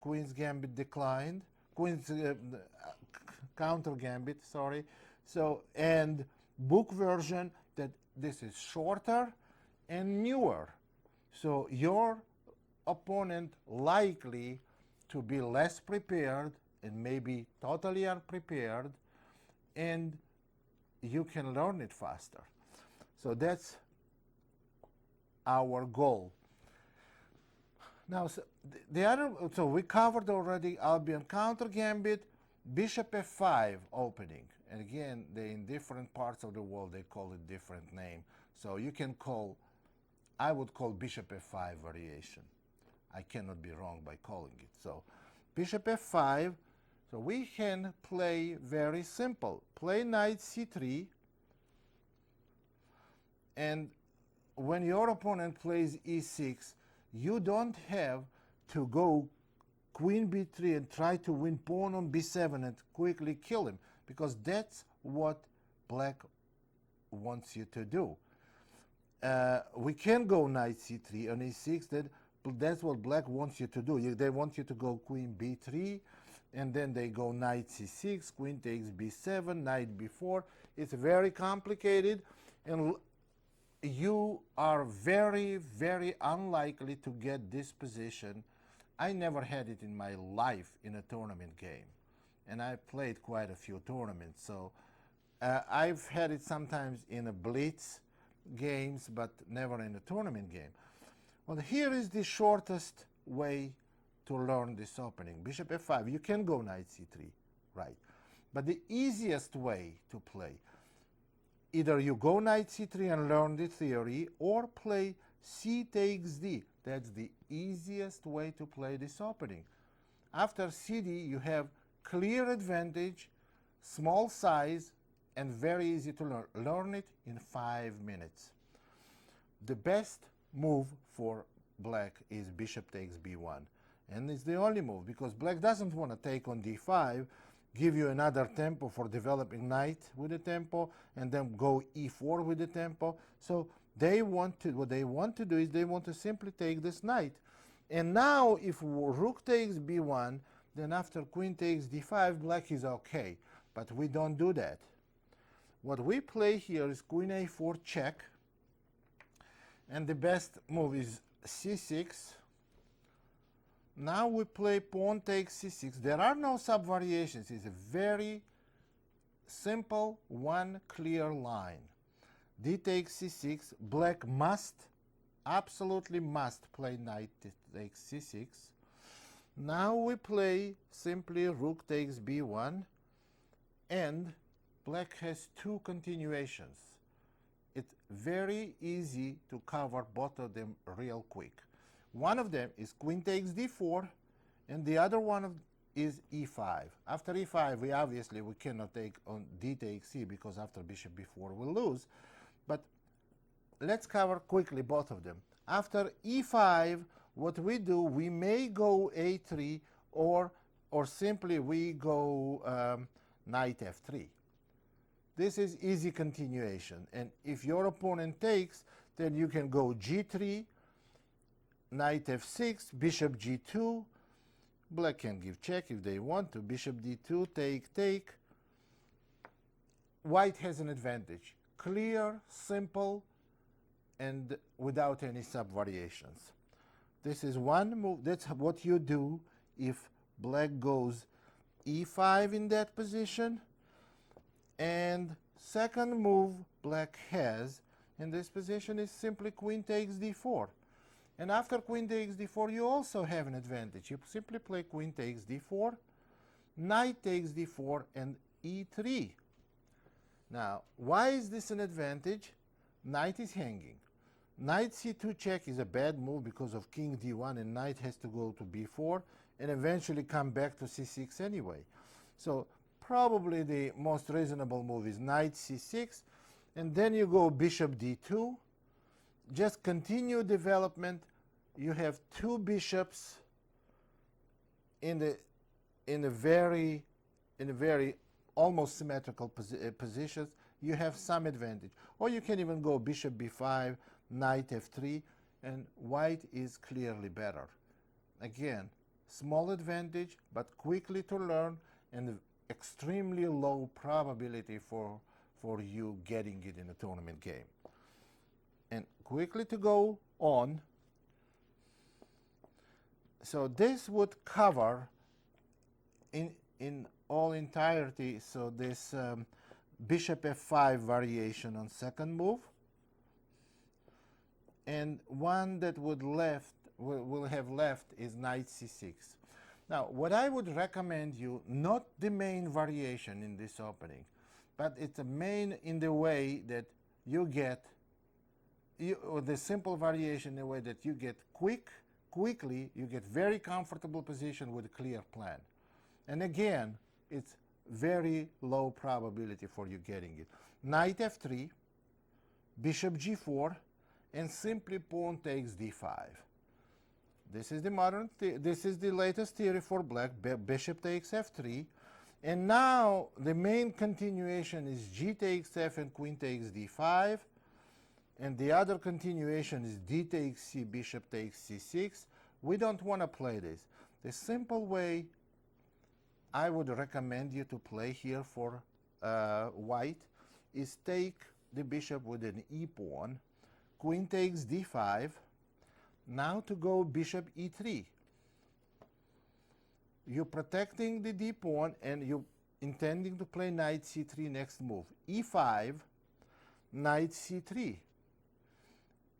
queen's gambit declined, queen's counter gambit, sorry. So, and book version that this is shorter and newer. So your opponent likely to be less prepared and maybe totally unprepared, and you can learn it faster. So that's our goal. Now, so we covered already Albion counter gambit, bishop f5 opening. And again, in different parts of the world, they call it different name. So you can call, I would call bishop f5 variation. I cannot be wrong by calling it. So bishop f5, so we can play very simple. Play knight c3, and when your opponent plays e6, you don't have to go queen b3 and try to win pawn on b7 and quickly kill him, because that's what black wants you to do. We can go knight c3 on e6. That's what black wants you to do. They want you to go queen b3, and then they go knight c6, queen takes b7, knight b4. It's very complicated, and you are very, very unlikely to get this position. I never had it in my life in a tournament game, and I played quite a few tournaments. So I've had it sometimes in a blitz games, but never in a tournament game. Well, here is the shortest way to learn this opening. Bishop f5, you can go knight c3, right? But the easiest way to play, either you go knight c3 and learn the theory, or play c takes d. That's the easiest way to play this opening. After cd, you have clear advantage, small size, and very easy to learn. Learn it in 5 minutes. The best move for black is bishop takes b1. And it's the only move, because black doesn't want to take on d5, give you another tempo for developing knight with the tempo, and then go e4 with the tempo. So what they want to do is they want to simply take this knight. And now if rook takes b1, then after queen takes d5, black is okay. But we don't do that. What we play here is queen a4 check. And the best move is c6. Now we play pawn takes c6. There are no sub-variations. It's a very simple, one clear line. D takes c6. Black must, absolutely must play knight takes c6. Now we play simply rook takes b1. And black has two continuations. It's very easy to cover both of them real quick. One of them is queen takes d4, and the other one is e5. After e5, we cannot take on d takes c, because after bishop b4 we'll lose. But let's cover quickly both of them. After e5, what we do, we may go a3, or simply we go knight f3. This is easy continuation. And if your opponent takes, then you can go g3, knight f6, bishop g2. Black can give check if they want to. Bishop d2, take. White has an advantage. Clear, simple, and without any sub-variations. This is one move. That's what you do if black goes e5 in that position. And second move black has in this position is simply queen takes d4. And after queen takes d4, you also have an advantage. You simply play queen takes d4, knight takes d4, and e3. Now, why is this an advantage? Knight is hanging. Knight c2 check is a bad move because of king d1, and knight has to go to b4 and eventually come back to c6 anyway. So probably the most reasonable move is knight c6, and then you go bishop d2. Just continue development. You have two bishops in a very almost symmetrical positions. You have some advantage. Or you can even go bishop b5, knight f3, and white is clearly better. Again, small advantage, but quickly to learn, and extremely low probability for you getting it in a tournament game. And quickly to go on, so this would cover in all entirety, so this bishop f5 variation on second move, and one that will have left is knight c6. Now, what I would recommend you, not the main variation in this opening, but it's a main in the way that you get, or the simple variation in the way that you get quickly, you get very comfortable position with a clear plan. And again, it's very low probability for you getting it. Knight f3, bishop g4, and simply pawn takes d5. This is the latest theory for black. Bishop takes f3, and now the main continuation is g takes f and queen takes d5, and the other continuation is d takes c, bishop takes c6. We don't want to play this. The simple way I would recommend you to play here for white is take the bishop with an e pawn, queen takes d5. Now to go bishop e3. You're protecting the d pawn, and you're intending to play knight c3 next move. e5, knight c3,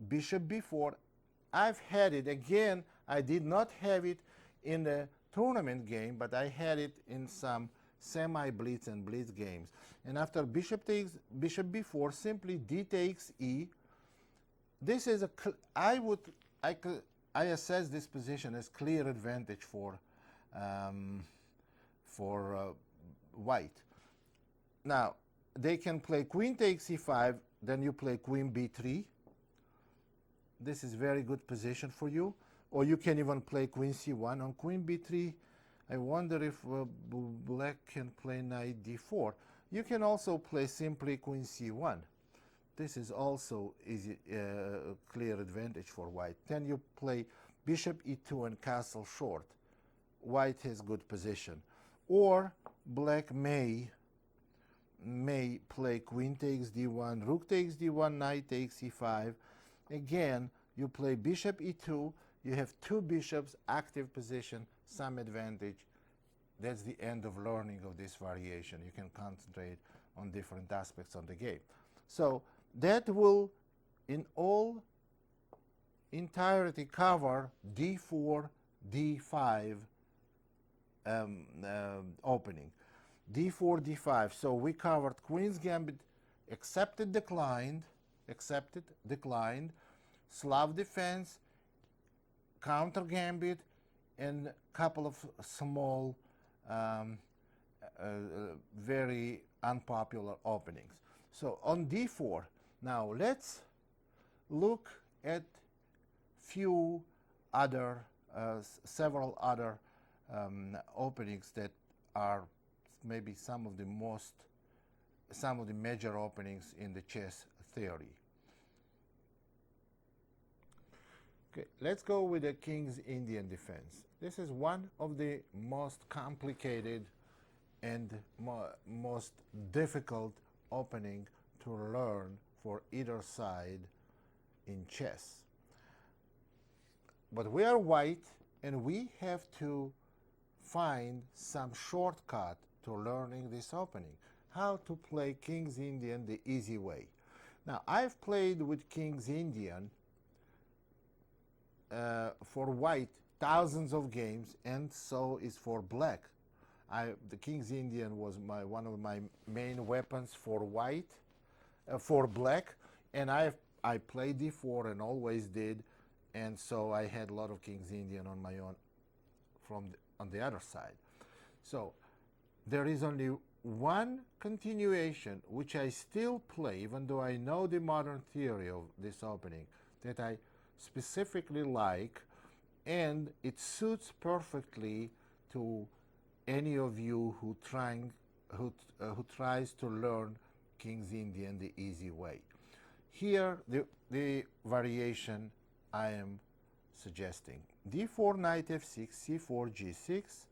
bishop b4. I've had it again. I did not have it in the tournament game, but I had it in some semi-blitz and blitz games. And after bishop takes bishop b4, simply d takes e. This is I assess this position as clear advantage for white. Now they can play queen takes e5, then you play queen b3. This is very good position for you. Or you can even play queen c1. On queen b3, I wonder if black can play knight d4. You can also play simply queen c1. This is also easy, clear advantage for white. Then you play bishop e2 and castle short. White has good position. Or black may play queen takes d1, rook takes d1, knight takes e5. Again, you play bishop e2. You have two bishops, active position, some advantage. That's the end of learning of this variation. You can concentrate on different aspects of the game. So that will, in all entirety, cover d4, d5 opening. d4, d5. So we covered Queen's Gambit, accepted, declined, Slav defense, counter gambit, and a couple of small, very unpopular openings. So on d4, now let's look at several other openings that are maybe some of the major openings in the chess theory. Okay, let's go with the King's Indian defense. This is one of the most complicated and most difficult opening to learn for either side in chess. But we are white, and we have to find some shortcut to learning this opening. How to play King's Indian the easy way. Now, I've played with King's Indian for white thousands of games, and so is for black. The King's Indian was one of my main weapons for white, for black, and I played d4 and always did, and so I had a lot of King's Indian on my own on the other side. So there is only one continuation which I still play, even though I know the modern theory of this opening, that I specifically like, and it suits perfectly to any of you who tries to learn King's Indian the easy way. Here, the variation I am suggesting. d4 knight f6, c4 g6,